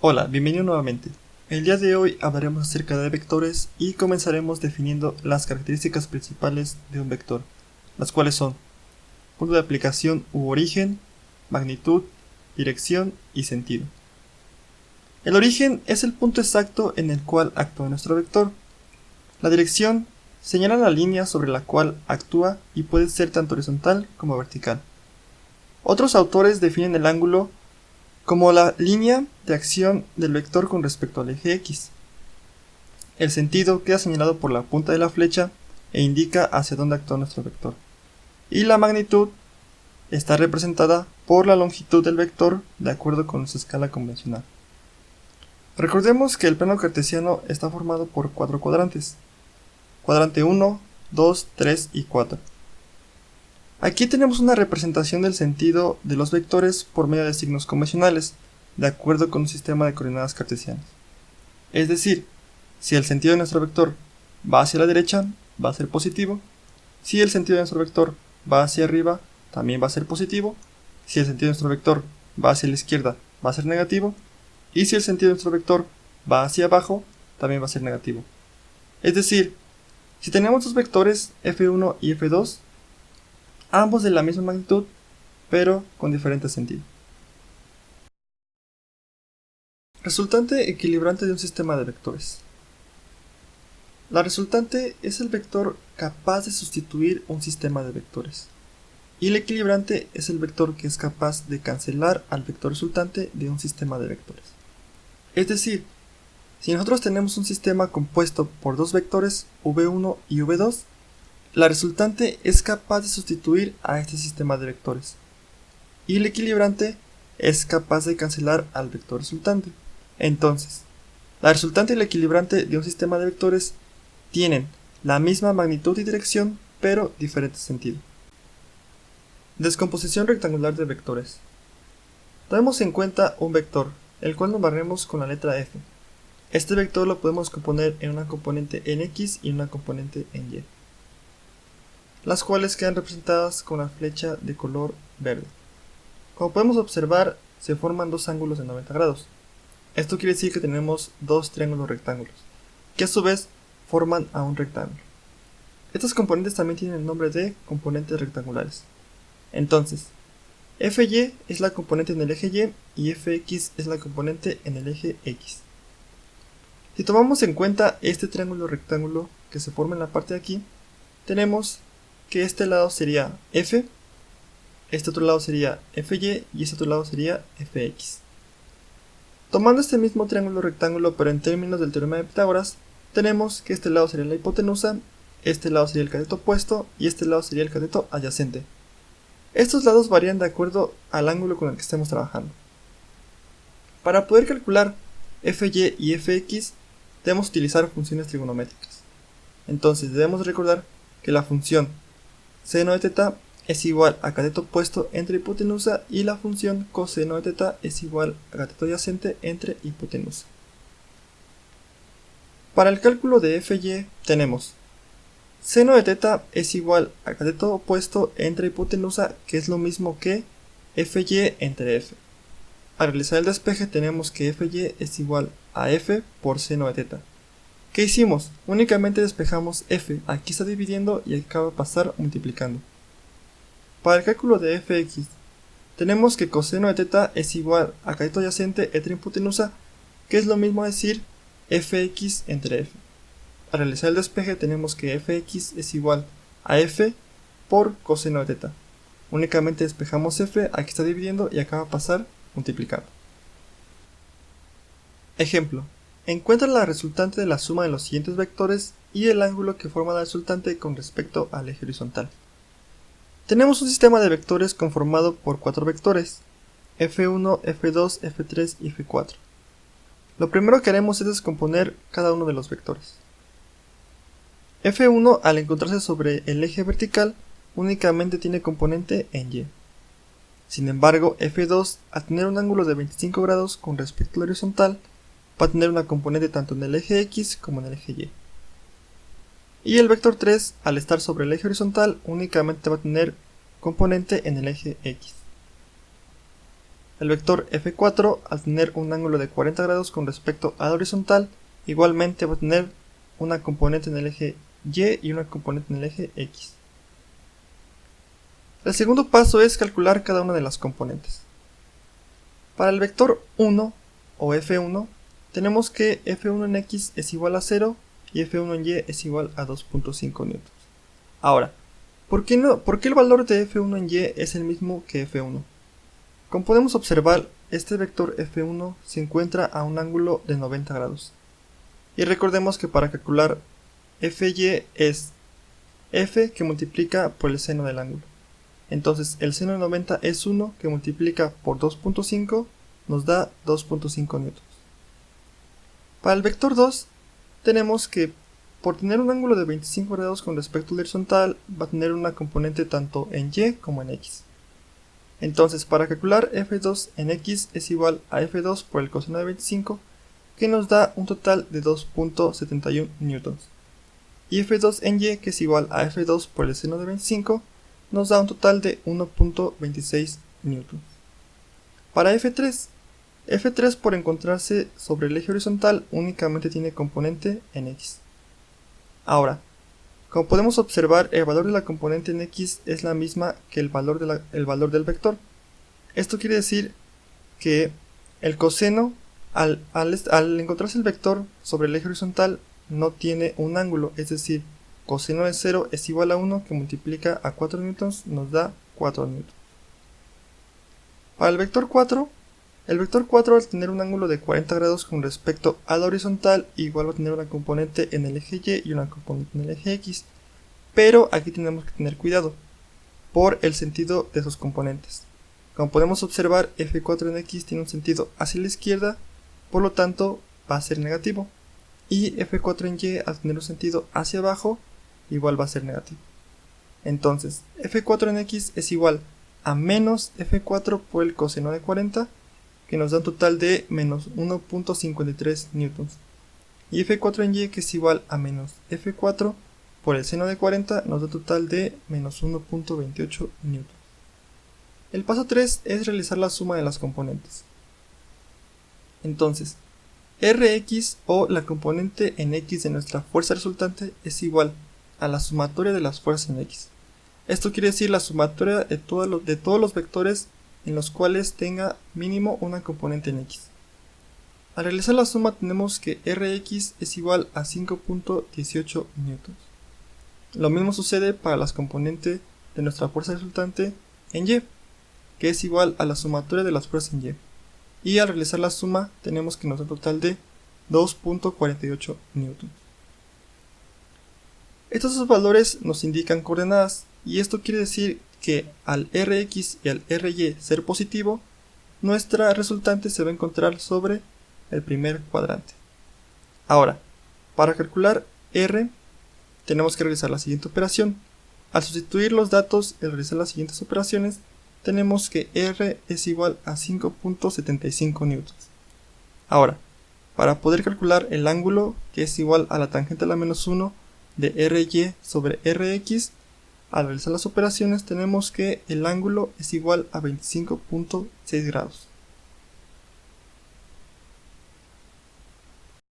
Hola, bienvenido nuevamente. El día de hoy hablaremos acerca de vectores y comenzaremos definiendo las características principales de un vector, las cuales son punto de aplicación u origen, magnitud, dirección y sentido. El origen es el punto exacto en el cual actúa nuestro vector. La dirección señala la línea sobre la cual actúa y puede ser tanto horizontal como vertical. Otros autores definen el ángulo como la línea de acción del vector con respecto al eje X. El sentido queda señalado por la punta de la flecha e indica hacia dónde actúa nuestro vector. Y la magnitud está representada por la longitud del vector de acuerdo con su escala convencional. Recordemos que el plano cartesiano está formado por 4 cuadrantes. Cuadrante 1, 2, 3 y 4. Aquí tenemos una representación del sentido de los vectores por medio de signos convencionales, de acuerdo con un sistema de coordenadas cartesianas. Es decir, si el sentido de nuestro vector va hacia la derecha, va a ser positivo. Si el sentido de nuestro vector va hacia arriba, también va a ser positivo. Si el sentido de nuestro vector va hacia la izquierda, va a ser negativo. Y si el sentido de nuestro vector va hacia abajo, también va a ser negativo. Es decir, si tenemos dos vectores f1 y f2, ambos de la misma magnitud, pero con diferente sentido. Resultante equilibrante de un sistema de vectores. La resultante es el vector capaz de sustituir un sistema de vectores. Y el equilibrante es el vector que es capaz de cancelar al vector resultante de un sistema de vectores. Es decir, si nosotros tenemos un sistema compuesto por dos vectores v1 y v2, la resultante es capaz de sustituir a este sistema de vectores. Y el equilibrante es capaz de cancelar al vector resultante. Entonces, la resultante y el equilibrante de un sistema de vectores tienen la misma magnitud y dirección, pero diferente sentido. Descomposición rectangular de vectores. Tomemos en cuenta un vector, el cual nombraremos con la letra f. Este vector lo podemos componer en una componente en x y una componente en y, las cuales quedan representadas con la flecha de color verde. Como podemos observar, se forman dos ángulos de 90 grados. Esto quiere decir que tenemos dos triángulos rectángulos, que a su vez forman a un rectángulo. Estos componentes también tienen el nombre de componentes rectangulares. Entonces, fy es la componente en el eje y fx es la componente en el eje x. Si tomamos en cuenta este triángulo rectángulo que se forma en la parte de aquí, tenemos que este lado sería f, este otro lado sería fy y este otro lado sería fx. Tomando este mismo triángulo rectángulo pero en términos del teorema de Pitágoras, tenemos que este lado sería la hipotenusa, este lado sería el cateto opuesto y este lado sería el cateto adyacente. Estos lados varían de acuerdo al ángulo con el que estemos trabajando. Para poder calcular fy y fx debemos utilizar funciones trigonométricas. Entonces debemos recordar que la función seno de teta es igual a cateto opuesto entre hipotenusa y la función coseno de teta es igual a cateto adyacente entre hipotenusa. Para el cálculo de fy tenemos seno de teta es igual a cateto opuesto entre hipotenusa, que es lo mismo que fy entre f. Al realizar el despeje tenemos que fy es igual a f por seno de teta. ¿Qué hicimos? Únicamente despejamos f, aquí está dividiendo y acaba de pasar multiplicando. Para el cálculo de fx, tenemos que coseno de teta es igual a cateto adyacente entre hipotenusa, que es lo mismo decir fx entre f. Al realizar el despeje tenemos que fx es igual a f por coseno de teta. Únicamente despejamos f, aquí está dividiendo y acaba de pasar multiplicando. Ejemplo. Encuentra la resultante de la suma de los siguientes vectores y el ángulo que forma la resultante con respecto al eje horizontal. Tenemos un sistema de vectores conformado por 4 vectores, f1, f2, f3 y f4. Lo primero que haremos es descomponer cada uno de los vectores. f1 al encontrarse sobre el eje vertical únicamente tiene componente en y. Sin embargo, f2 al tener un ángulo de 25 grados con respecto al horizontal va a tener una componente tanto en el eje x como en el eje y. Y el vector 3 al estar sobre el eje horizontal únicamente va a tener componente en el eje x. El vector f4, al tener un ángulo de 40 grados con respecto a la horizontal, igualmente va a tener una componente en el eje y y una componente en el eje x. El segundo paso es calcular cada una de las componentes. Para el vector 1 o f1, tenemos que f1 en x es igual a 0 y f1 en y es igual a 2.5 newtons. Ahora, ¿por qué el valor de f1 en y es el mismo que f1? Como podemos observar, este vector f1 se encuentra a un ángulo de 90 grados. Y recordemos que para calcular fy es f que multiplica por el seno del ángulo. Entonces el seno de 90 es 1 que multiplica por 2.5 nos da 2.5 newtons. Para el vector 2 tenemos que por tener un ángulo de 25 grados con respecto al horizontal va a tener una componente tanto en y como en x. Entonces para calcular f2 en x es igual a f2 por el coseno de 25 que nos da un total de 2.71 newtons. Y f2 en y que es igual a f2 por el seno de 25 nos da un total de 1.26 newtons. Para f3 por encontrarse sobre el eje horizontal únicamente tiene componente en x. Ahora, como podemos observar, el valor de la componente en x es la misma que el valor del vector. Esto quiere decir que el coseno, al encontrarse el vector sobre el eje horizontal, no tiene un ángulo, es decir, coseno de 0 es igual a 1 que multiplica a 4 newtons nos da 4 newtons. Para el vector 4 al tener un ángulo de 40 grados con respecto a la horizontal, igual va a tener una componente en el eje y y una componente en el eje x. Pero aquí tenemos que tener cuidado por el sentido de sus componentes. Como podemos observar, f4 en x tiene un sentido hacia la izquierda, por lo tanto va a ser negativo. Y f4 en y al tener un sentido hacia abajo, igual va a ser negativo. Entonces, f4 en x es igual a menos f4 por el coseno de 40, que nos da un total de menos 1.53 newtons. Y f4 en y que es igual a menos f4 por el seno de 40 nos da un total de menos 1.28 newtons. El paso 3 es realizar la suma de las componentes. Entonces, Rx o la componente en x de nuestra fuerza resultante es igual a la sumatoria de las fuerzas en x. Esto quiere decir la sumatoria de todos los vectores en los cuales tenga mínimo una componente en x. Al realizar la suma tenemos que Rx es igual a 5.18 newtons. Lo mismo sucede para las componentes de nuestra fuerza resultante en y, que es igual a la sumatoria de las fuerzas en y. Y al realizar la suma tenemos que nos da un total de 2.48 newtons. Estos dos valores nos indican coordenadas y esto quiere decir que al Rx y al Ry ser positivo, nuestra resultante se va a encontrar sobre el primer cuadrante. Ahora, para calcular R tenemos que realizar la siguiente operación. Al sustituir los datos y realizar las siguientes operaciones, tenemos que R es igual a 5.75 newtons. Ahora, para poder calcular el ángulo, que es igual a la tangente a la menos 1 de Ry sobre Rx, al realizar las operaciones tenemos que el ángulo es igual a 25.6 grados.